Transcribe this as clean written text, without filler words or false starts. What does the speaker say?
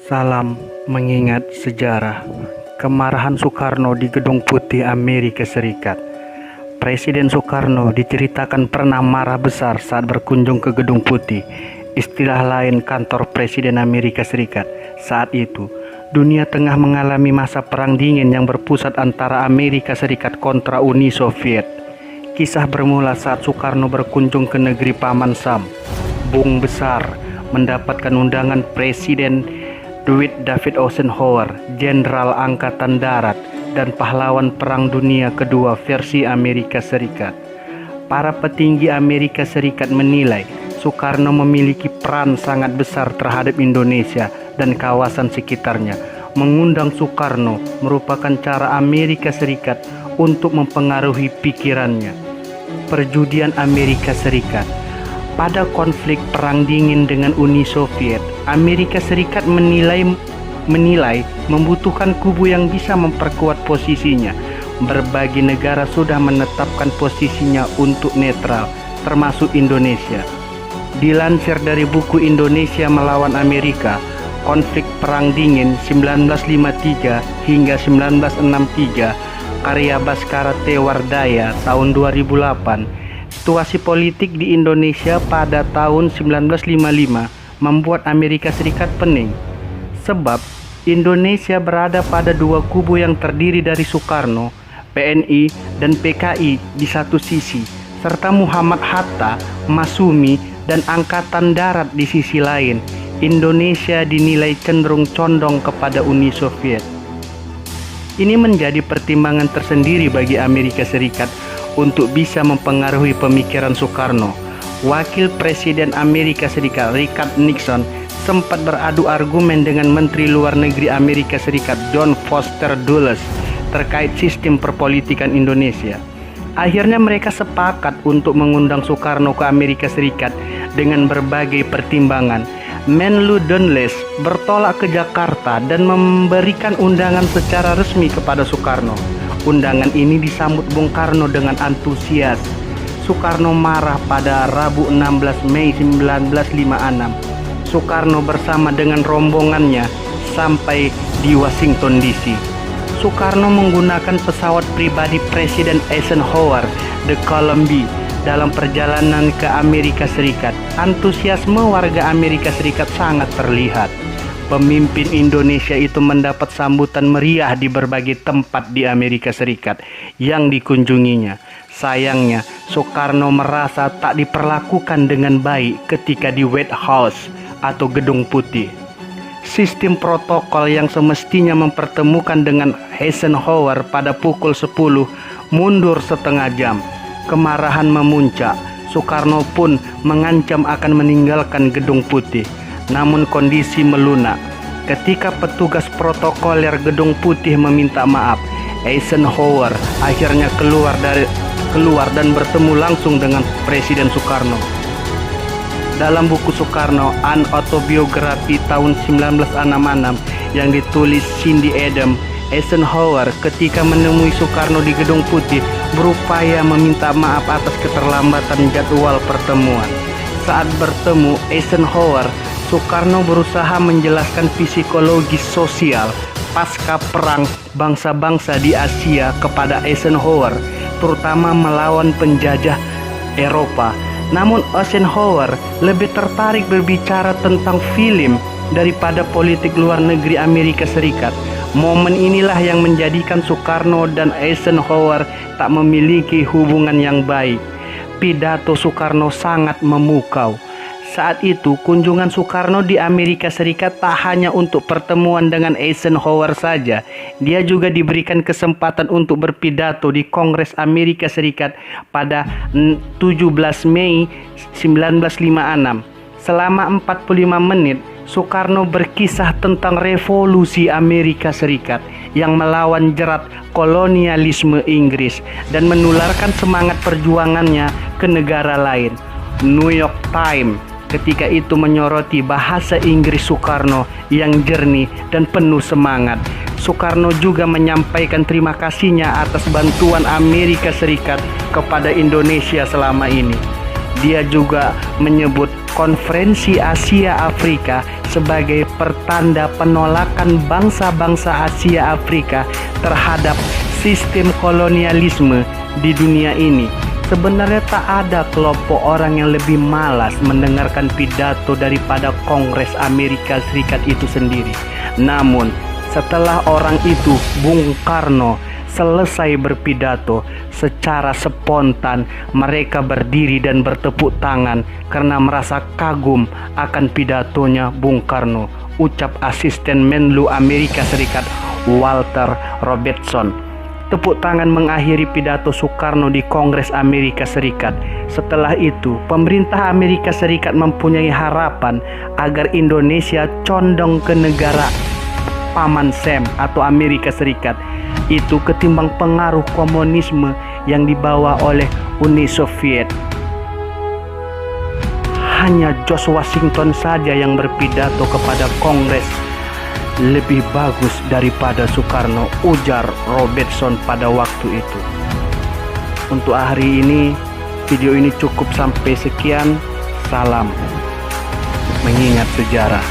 Salam mengingat sejarah. Kemarahan Soekarno di Gedung Putih Amerika Serikat. Presiden Soekarno diceritakan pernah marah besar saat berkunjung ke Gedung Putih, istilah lain kantor Presiden Amerika Serikat. Saat itu, dunia tengah mengalami masa perang dingin yang berpusat antara Amerika Serikat kontra Uni Soviet. Kisah bermula saat Soekarno berkunjung ke negeri Paman Sam, Bung Besar, mendapatkan undangan Presiden Dwight David Eisenhower, Jenderal Angkatan Darat dan pahlawan Perang Dunia Kedua versi Amerika Serikat. Para petinggi Amerika Serikat menilai Soekarno memiliki peran sangat besar terhadap Indonesia dan kawasan sekitarnya. Mengundang Soekarno merupakan cara Amerika Serikat untuk mempengaruhi pikirannya. Perjudian Amerika Serikat. Pada konflik Perang Dingin dengan Uni Soviet, Amerika Serikat menilai membutuhkan kubu yang bisa memperkuat posisinya. Berbagai negara sudah menetapkan posisinya untuk netral, termasuk Indonesia. Dilansir dari buku Indonesia Melawan Amerika, Konflik Perang Dingin 1953 hingga 1963, karya Baskara Tewardaya tahun 2008, situasi politik di Indonesia pada tahun 1955 membuat Amerika Serikat pening. Sebab Indonesia berada pada dua kubu yang terdiri dari Soekarno, PNI, dan PKI di satu sisi, serta Muhammad Hatta, Masumi, dan Angkatan Darat di sisi lain. Indonesia dinilai cenderung condong kepada Uni Soviet. Ini menjadi pertimbangan tersendiri bagi Amerika Serikat untuk bisa mempengaruhi pemikiran Soekarno. Wakil Presiden Amerika Serikat Richard Nixon sempat beradu argumen dengan Menteri Luar Negeri Amerika Serikat John Foster Dulles terkait sistem perpolitikan Indonesia. Akhirnya mereka sepakat untuk mengundang Soekarno ke Amerika Serikat dengan berbagai pertimbangan. Menlu Dulles bertolak ke Jakarta dan memberikan undangan secara resmi kepada Soekarno. Undangan ini disambut Bung Karno dengan antusias. Soekarno marah pada Rabu 16 Mei 1956. Soekarno bersama dengan rombongannya sampai di Washington DC. Soekarno menggunakan pesawat pribadi Presiden Eisenhower, The Columbia, dalam perjalanan ke Amerika Serikat. Antusiasme warga Amerika Serikat sangat terlihat. Pemimpin Indonesia itu mendapat sambutan meriah di berbagai tempat di Amerika Serikat yang dikunjunginya. Sayangnya, Soekarno merasa tak diperlakukan dengan baik ketika di White House atau Gedung Putih. Sistem protokol yang semestinya mempertemukan dengan Eisenhower pada pukul 10 mundur setengah jam. Kemarahan memuncak. Soekarno pun mengancam akan meninggalkan Gedung Putih. Namun kondisi melunak. Ketika petugas protokoler Gedung Putih meminta maaf, Eisenhower akhirnya keluar dan bertemu langsung dengan Presiden Soekarno. Dalam buku Soekarno, An Autobiography tahun 1966 yang ditulis Cindy Adam, Eisenhower ketika menemui Soekarno di Gedung Putih berupaya meminta maaf atas keterlambatan jadwal pertemuan. Saat bertemu Eisenhower, Soekarno berusaha menjelaskan psikologis sosial pasca perang bangsa-bangsa di Asia kepada Eisenhower, terutama melawan penjajah Eropa. Namun Eisenhower lebih tertarik berbicara tentang film daripada politik luar negeri Amerika Serikat. Momen inilah yang menjadikan Soekarno dan Eisenhower tak memiliki hubungan yang baik. Pidato Soekarno sangat memukau. Saat itu, kunjungan Soekarno di Amerika Serikat tak hanya untuk pertemuan dengan Eisenhower saja. Dia juga diberikan kesempatan untuk berpidato di Kongres Amerika Serikat pada 17 Mei 1956. Selama 45 menit, Soekarno berkisah tentang revolusi Amerika Serikat yang melawan jerat kolonialisme Inggris dan menularkan semangat perjuangannya ke negara lain. New York Times ketika itu menyoroti bahasa Inggris Soekarno yang jernih dan penuh semangat. Soekarno juga menyampaikan terima kasihnya atas bantuan Amerika Serikat kepada Indonesia selama ini. Dia juga menyebut Konferensi Asia Afrika sebagai pertanda penolakan bangsa-bangsa Asia Afrika terhadap sistem kolonialisme di dunia ini. Sebenarnya tak ada kelompok orang yang lebih malas mendengarkan pidato daripada Kongres Amerika Serikat itu sendiri. Namun, setelah orang itu, Bung Karno, selesai berpidato, secara spontan mereka berdiri dan bertepuk tangan karena merasa kagum akan pidatonya Bung Karno, ucap asisten Menlu Amerika Serikat Walter Robertson. Tepuk tangan mengakhiri pidato Soekarno di Kongres Amerika Serikat. Setelah itu, pemerintah Amerika Serikat mempunyai harapan agar Indonesia condong ke negara Paman Sam atau Amerika Serikat itu ketimbang pengaruh komunisme yang dibawa oleh Uni Soviet. Hanya George Washington saja yang berpidato kepada Kongres lebih bagus daripada Soekarno, ujar Robertson pada waktu itu. Untuk hari ini, video ini cukup sampai sekian. Salam mengingat sejarah.